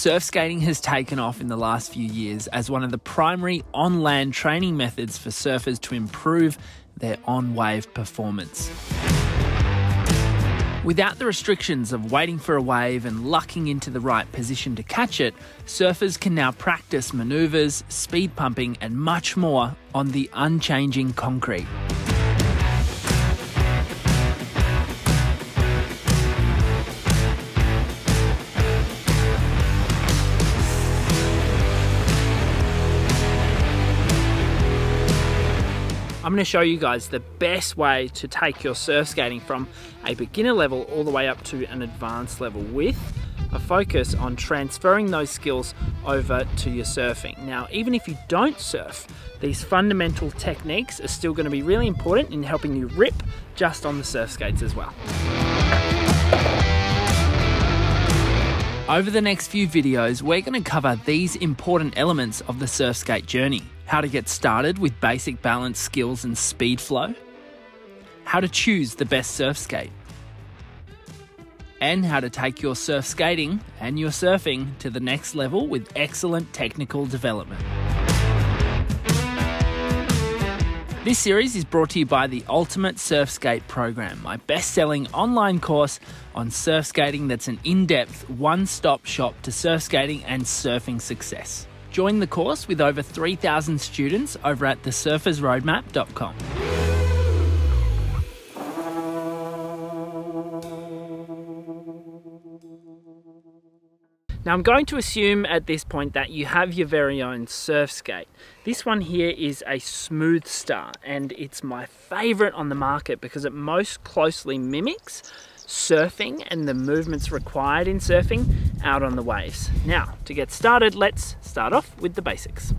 Surf skating has taken off in the last few years as one of the primary on-land training methods for surfers to improve their on-wave performance. Without the restrictions of waiting for a wave and lucking into the right position to catch it, surfers can now practice manoeuvres, speed pumping and much more on the unchanging concrete. I'm going to show you guys the best way to take your surf skating from a beginner level all the way up to an advanced level with a focus on transferring those skills over to your surfing. Now, even if you don't surf, these fundamental techniques are still going to be really important in helping you rip just on the surf skates as well. Over the next few videos, we're going to cover these important elements of the surf skate journey. How to get started with basic balance skills and speed flow, how to choose the best surf skate, and how to take your surf skating and your surfing to the next level with excellent technical development. This series is brought to you by the Ultimate Surf Skate Program, my best-selling online course on surf skating that's an in-depth, one-stop shop to surf skating and surfing success. Join the course with over 3,000 students over at thesurfersroadmap.com. Now I'm going to assume at this point that you have your very own surf skate. This one here is a Smooth Star and it's my favorite on the market because it most closely mimics surfing and the movements required in surfing out on the waves. Now, to get started, let's start off with the basics.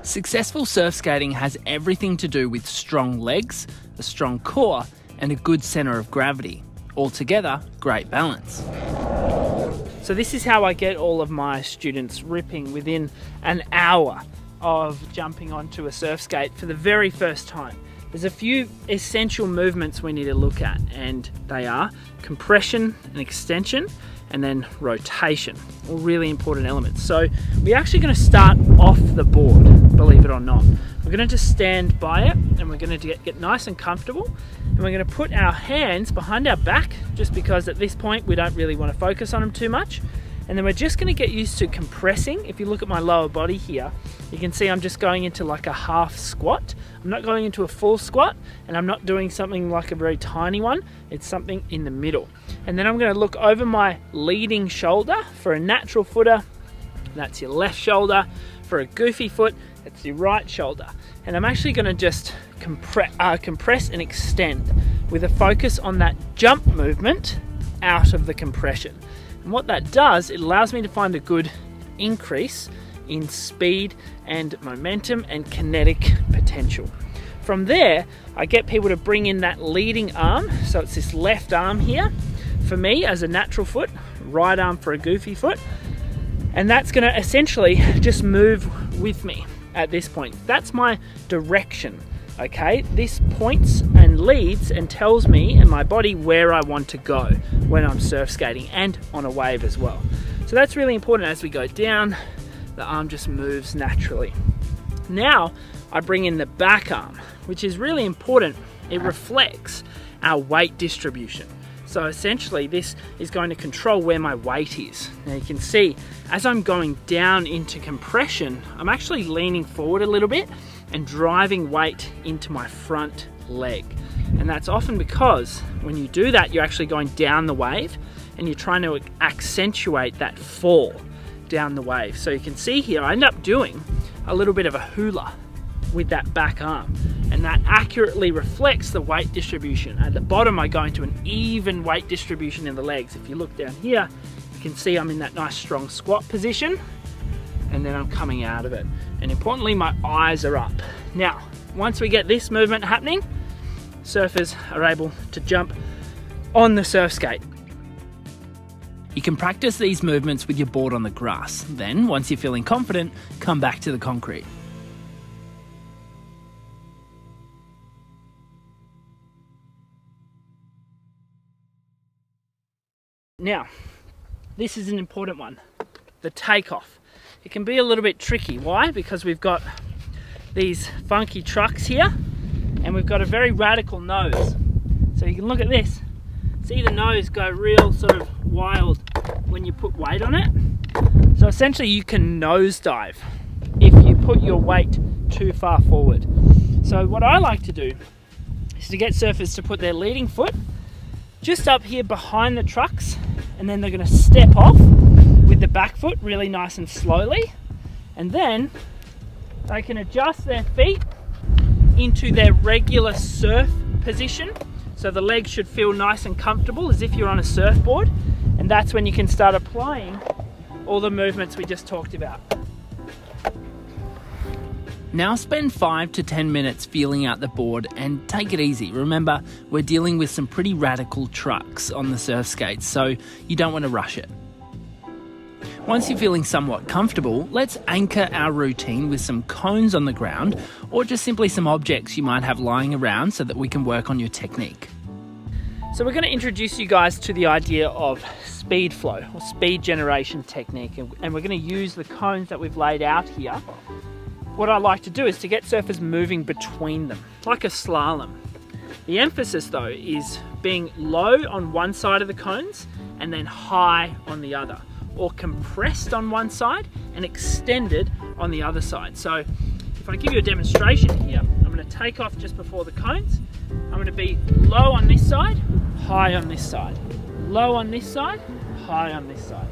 Successful surf skating has everything to do with strong legs, a strong core, and a good center of gravity. Altogether, great balance. So this is how I get all of my students ripping within an hour of jumping onto a surf skate for the very first time. There's a few essential movements we need to look at, and they are compression and extension, and then rotation, all really important elements. So we're actually going to start off the board, believe it or not. We're going to just stand by it, and we're going to get nice and comfortable, and we're going to put our hands behind our back, just because at this point we don't really want to focus on them too much. And then we're just going to get used to compressing. If you look at my lower body here, you can see I'm just going into like a half squat. I'm not going into a full squat, and I'm not doing something like a very tiny one. It's something in the middle. And then I'm going to look over my leading shoulder. For a natural footer, that's your left shoulder. For a goofy foot, it's your right shoulder. And I'm actually going to just compress and extend with a focus on that jump movement out of the compression. And what that does, it allows me to find a good increase in speed and momentum and kinetic potential. From there, I get people to bring in that leading arm. So it's this left arm here for me as a natural foot, right arm for a goofy foot. And that's going to essentially just move with me at this point. That's my direction. Okay, this points and leads and tells me and my body where I want to go when I'm surf skating and on a wave as well. So that's really important. As we go down, the arm just moves naturally. Now I bring in the back arm, which is really important. It reflects our weight distribution. So essentially this is going to control where my weight is. Now you can see as I'm going down into compression, I'm actually leaning forward a little bit and driving weight into my front leg. And that's often because when you do that, you're actually going down the wave and you're trying to accentuate that fall down the wave. So you can see here, I end up doing a little bit of a hula with that back arm, and that accurately reflects the weight distribution. At the bottom, I go into an even weight distribution in the legs. If you look down here, you can see I'm in that nice strong squat position, and then I'm coming out of it. And importantly, my eyes are up. Now, once we get this movement happening, surfers are able to jump on the surf skate. You can practice these movements with your board on the grass. Then, once you're feeling confident, come back to the concrete. Now, this is an important one, the takeoff. It can be a little bit tricky. Why? Because we've got these funky trucks here and we've got a very radical nose. So you can look at this, see the nose go real sort of wild when you put weight on it. So essentially you can nosedive if you put your weight too far forward. So what I like to do is to get surfers to put their leading foot just up here behind the trucks, and then they're going to step off with the back foot really nice and slowly, and then they can adjust their feet into their regular surf position. So the legs should feel nice and comfortable as if you're on a surfboard, and that's when you can start applying all the movements we just talked about. Now spend 5 to 10 minutes feeling out the board and take it easy. Remember, we're dealing with some pretty radical trucks on the surf skates, so you don't want to rush it. Once you're feeling somewhat comfortable, let's anchor our routine with some cones on the ground or just simply some objects you might have lying around so that we can work on your technique. So we're going to introduce you guys to the idea of speed flow or speed generation technique, and we're going to use the cones that we've laid out here. What I like to do is to get surfers moving between them, like a slalom. The emphasis though is being low on one side of the cones and then high on the other, or compressed on one side and extended on the other side. So if I give you a demonstration here, I'm going to take off just before the cones. I'm going to be low on this side, high on this side, low on this side, high on this side.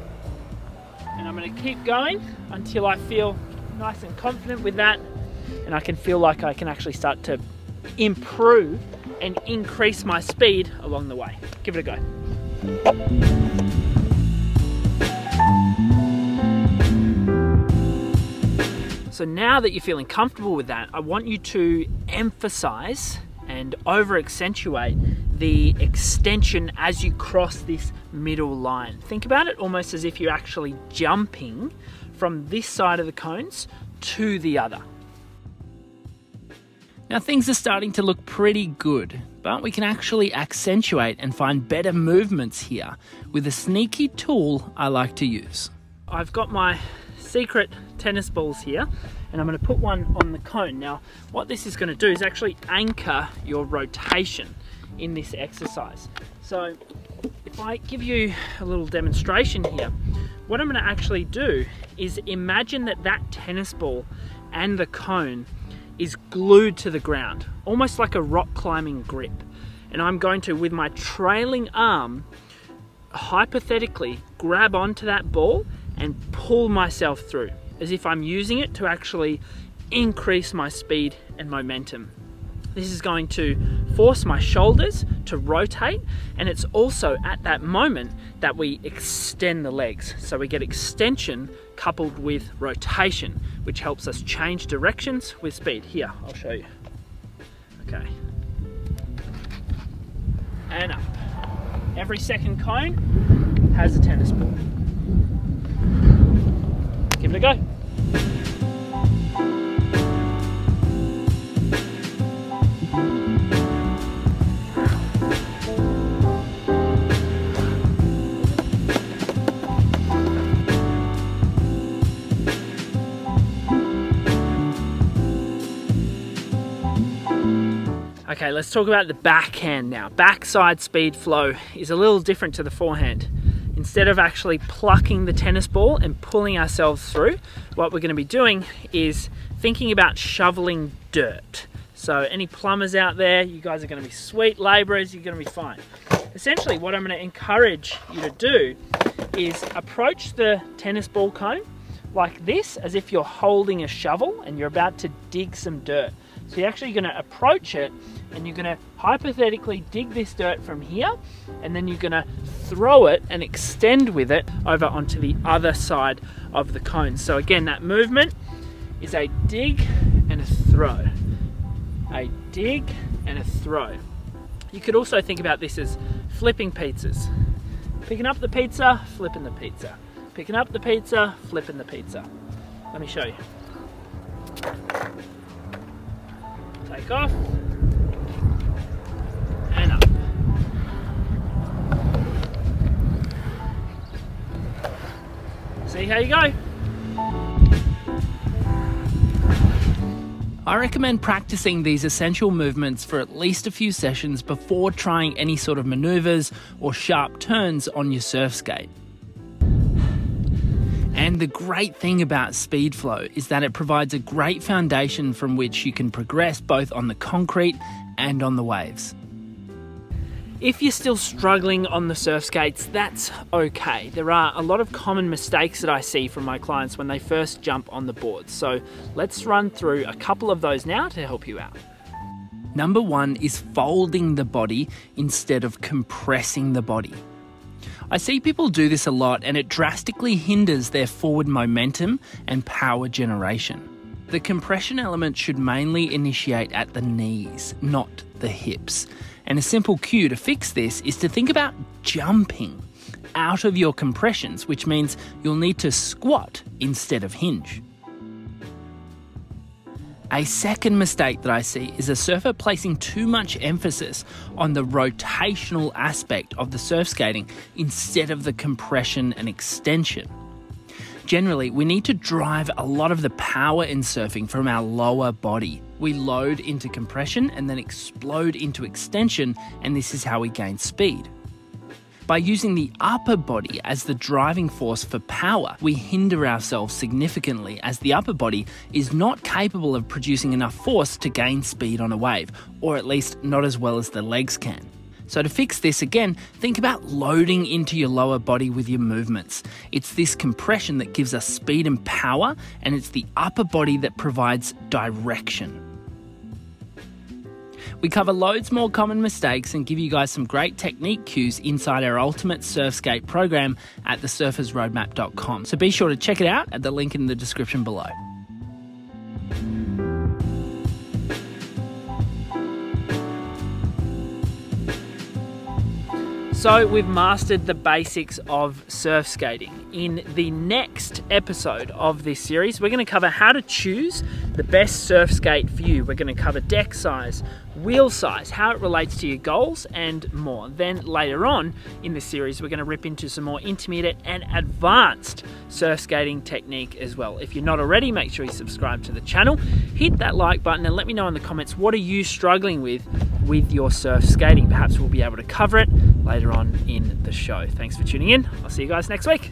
And I'm going to keep going until I feel nice and confident with that, and I can feel like I can actually start to improve and increase my speed along the way. Give it a go. So now that you're feeling comfortable with that, I want you to emphasize and over accentuate the extension as you cross this middle line. Think about it almost as if you're actually jumping from this side of the cones to the other. Now things are starting to look pretty good, but we can actually accentuate and find better movements here with a sneaky tool I like to use. I've got my secret tennis balls here, and I'm going to put one on the cone. Now what this is going to do is actually anchor your rotation in this exercise. So if I give you a little demonstration here, what I'm going to actually do is imagine that that tennis ball and the cone is glued to the ground, almost like a rock climbing grip. And I'm going to, with my trailing arm, hypothetically grab onto that ball and pull myself through, as if I'm using it to actually increase my speed and momentum. This is going to force my shoulders to rotate, and it's also at that moment that we extend the legs. So we get extension coupled with rotation, which helps us change directions with speed. Here, I'll show you. Okay. And up. Every second cone has a tennis ball. Give it a go. Okay, let's talk about the backhand now. Backside speed flow is a little different to the forehand. Instead of actually plucking the tennis ball and pulling ourselves through, what we're going to be doing is thinking about shoveling dirt. So any plumbers out there, you guys are going to be sweet labourers, you're going to be fine. Essentially what I'm going to encourage you to do is approach the tennis ball cone like this, as if you're holding a shovel and you're about to dig some dirt. So you're actually going to approach it and you're going to hypothetically dig this dirt from here, and then you're going to throw it and extend with it over onto the other side of the cone. So again, that movement is a dig and a throw. A dig and a throw. You could also think about this as flipping pizzas. Picking up the pizza, flipping the pizza. Picking up the pizza, flipping the pizza. Let me show you. Take off, and up. how you go. I recommend practicing these essential movements for at least a few sessions before trying any sort of manoeuvres or sharp turns on your surf skate. And the great thing about speed flow is that it provides a great foundation from which you can progress both on the concrete and on the waves. If you're still struggling on the surf skates, that's okay. There are a lot of common mistakes that I see from my clients when they first jump on the board. So let's run through a couple of those now to help you out. Number one is folding the body instead of compressing the body. I see people do this a lot and it drastically hinders their forward momentum and power generation. The compression element should mainly initiate at the knees, not the hips. And a simple cue to fix this is to think about jumping out of your compressions, which means you'll need to squat instead of hinge. A second mistake that I see is a surfer placing too much emphasis on the rotational aspect of the surf skating instead of the compression and extension. Generally, we need to drive a lot of the power in surfing from our lower body. We load into compression and then explode into extension, and this is how we gain speed. By using the upper body as the driving force for power, we hinder ourselves significantly as the upper body is not capable of producing enough force to gain speed on a wave, or at least not as well as the legs can. So to fix this again, think about loading into your lower body with your movements. It's this compression that gives us speed and power, and it's the upper body that provides direction. We cover loads more common mistakes and give you guys some great technique cues inside our Ultimate Surf Skate program at thesurfersroadmap.com. So be sure to check it out at the link in the description below. So we've mastered the basics of surf skating. In the next episode of this series, we're going to cover how to choose the best surf skate for you. We're going to cover deck size, wheel size, how it relates to your goals, and more. Then later on in the series, we're going to rip into some more intermediate and advanced surf skating technique as well. If you're not already, make sure you subscribe to the channel, hit that like button, and let me know in the comments, what are you struggling with your surf skating? Perhaps we'll be able to cover it later on in the show. Thanks for tuning in. I'll see you guys next week.